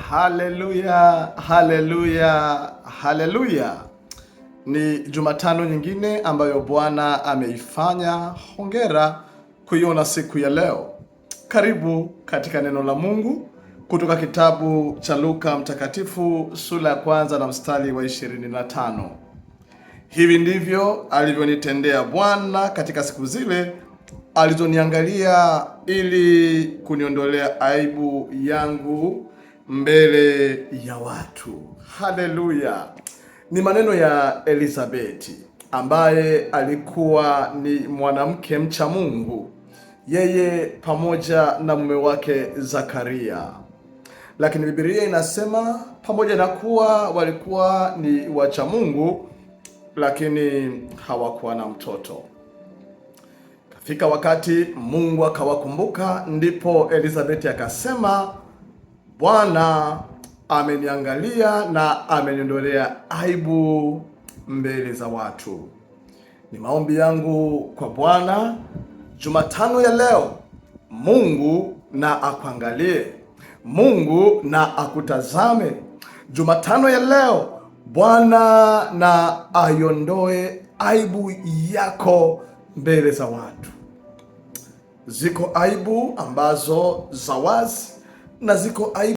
Haleluya, haleluya, haleluya. Ni Jumatano nyingine ambayo Bwana ameifanya. Hongera kuiona siku ya leo. Karibu katika neno la Mungu kutoka kitabu cha Luka Mtakatifu sura ya 1 na mstari wa 25. Hivi ndivyo alivyonitendea Bwana katika siku zile alizoniangalia ili kuniondolea aibu yangu mbele ya watu. Haleluya! Ni maneno ya Elizabeti ambaye alikuwa ni mwanamke mcha Mungu, yeye pamoja na mume wake Zakaria. Lakini Biblia inasema pamoja na kuwa walikuwa ni wacha Mungu, lakini hawakuwa na mtoto. Kafika wakati Mungu akawakumbuka, ndipo Elizabeti akasema, Bwana ameniangalia na ameniondolea aibu mbele za watu. Ni maombi yangu kwa Bwana Jumatano ya leo, Mungu na akuangalie, Mungu na akutazame. Jumatano ya leo, Bwana na aiondoe aibu yako mbele za watu. Ziko aibu ambazo za wazi na ziko aibu